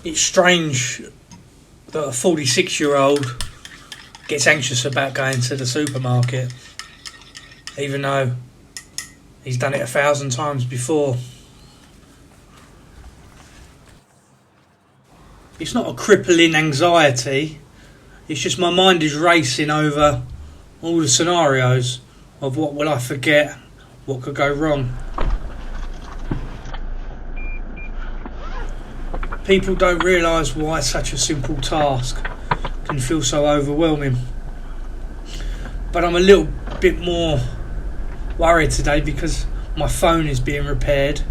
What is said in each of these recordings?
It's strange that a 46-year-old gets anxious about going to the supermarket, even though he's done it 1,000 times before. It's not a crippling anxiety, it's just my mind is racing over all the scenarios of what will I forget, what could go wrong. People don't realise why such a simple task can feel so overwhelming. But I'm a little bit more worried today because my phone is being repaired,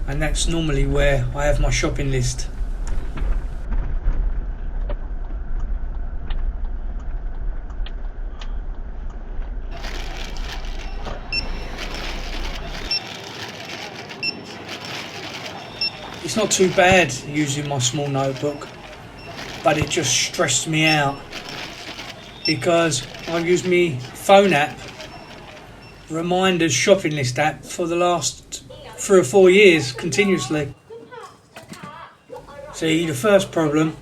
and that's normally where I have my shopping list. It's not too bad using my small notebook, but it just stressed me out because I've used my phone app, reminders shopping list app, for the last 3 or 4 years continuously. See, the first problem,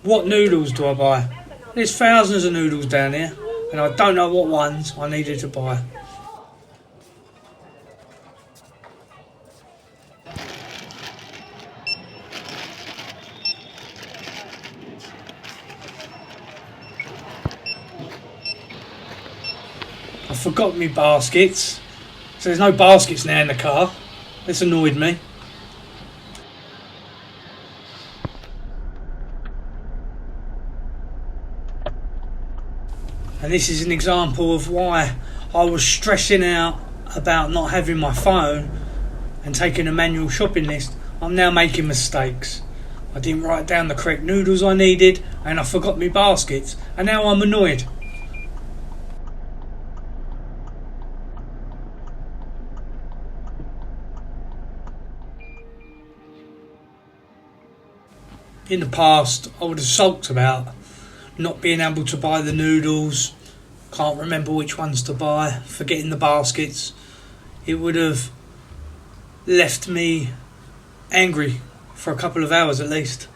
what noodles do I buy? There's thousands of noodles down here and I don't know what ones I needed to buy. I forgot my baskets, so there's no baskets now in the car. This annoyed me. And this is an example of why I was stressing out about not having my phone and taking a manual shopping list. I'm now making mistakes. I didn't write down the correct noodles I needed and I forgot my baskets, and now I'm annoyed. In the past, I would have sulked about not being able to buy the noodles, can't remember which ones to buy, forgetting the baskets. It would have left me angry for a couple of hours at least.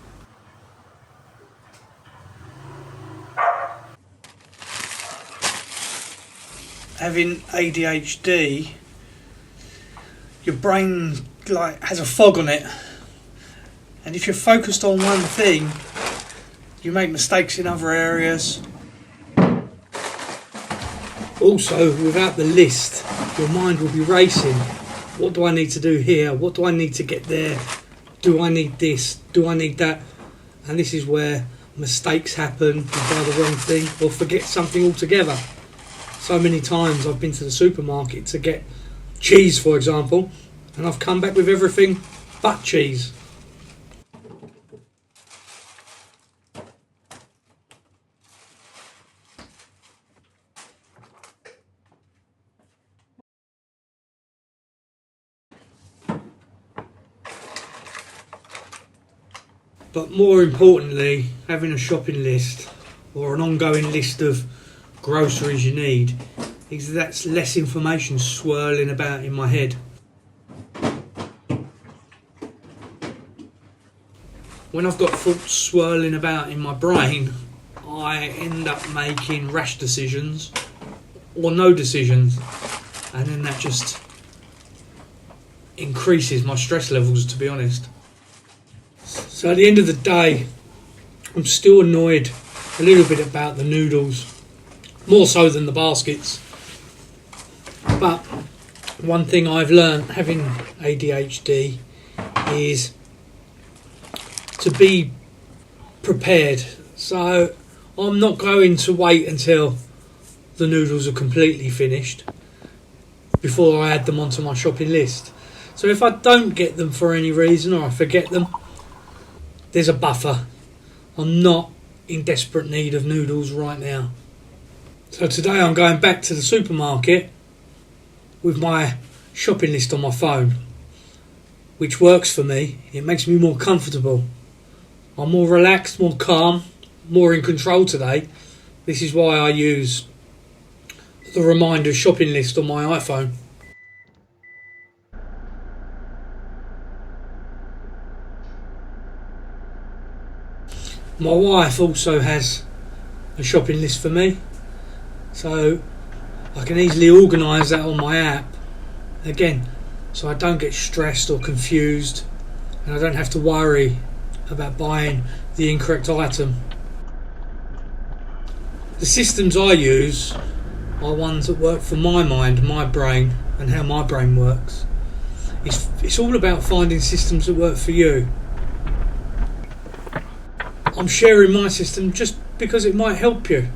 Having ADHD, your brain has a fog on it. And if you're focused on one thing, you make mistakes in other areas. Also, without the list, your mind will be racing. What do I need to do here? What do I need to get there? Do I need this? Do I need that? And this is where mistakes happen. You buy the wrong thing or forget something altogether. So many times I've been to the supermarket to get cheese, for example, and I've come back with everything but cheese. But more importantly, having a shopping list or an ongoing list of groceries you need, is that's less information swirling about in my head. When I've got thoughts swirling about in my brain, I end up making rash decisions or no decisions, and then that just increases my stress levels, to be honest. So at the end of the day, I'm still annoyed a little bit about the noodles, more so than the baskets. But one thing I've learned having ADHD is to be prepared. So I'm not going to wait until the noodles are completely finished before I add them onto my shopping list. So if I don't get them for any reason or I forget them, there's a buffer. I'm not in desperate need of noodles right now. So today I'm going back to the supermarket with my shopping list on my phone, which works for me. It makes me more comfortable. I'm more relaxed, more calm, more in control today. This is why I use the reminder shopping list on my iPhone. My wife also has a shopping list for me, so I can easily organise that on my app again, so I don't get stressed or confused, and I don't have to worry about buying the incorrect item. The systems I use are ones that work for my mind, my brain, and how my brain works. It's all about finding systems that work for you. I'm sharing my system just because it might help you.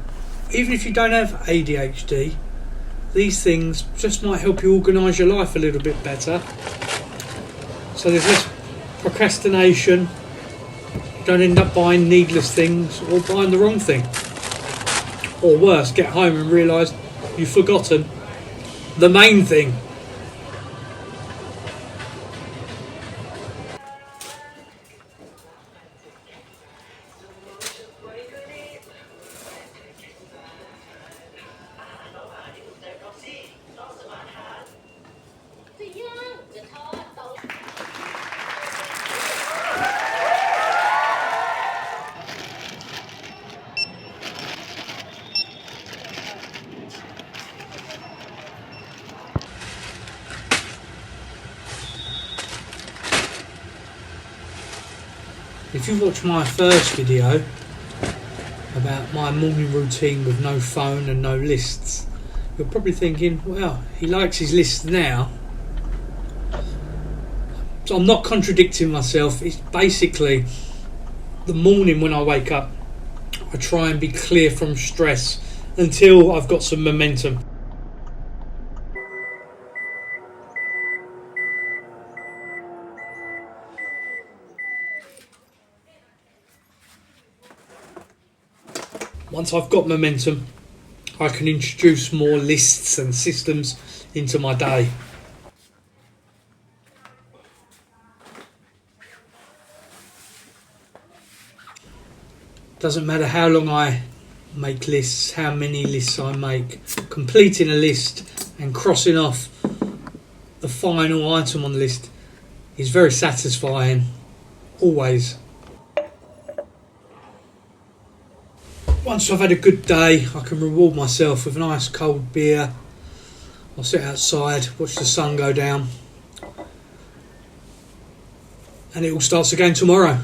Even if you don't have ADHD, these things just might help you organise your life a little bit better. So there's less procrastination. You don't end up buying needless things or buying the wrong thing. Or worse, get home and realise you've forgotten the main thing. If you watch my first video about my morning routine with no phone and no lists, you're probably thinking, well, he likes his lists now. So I'm not contradicting myself. It's basically the morning when I wake up, I try and be clear from stress until I've got some momentum. Once I've got momentum, I can introduce more lists and systems into my day. Doesn't matter how long I make lists, how many lists I make, completing a list and crossing off the final item on the list is very satisfying, always. Once I've had a good day, I can reward myself with a nice cold beer. I'll sit outside, watch the sun go down, and it all starts again tomorrow.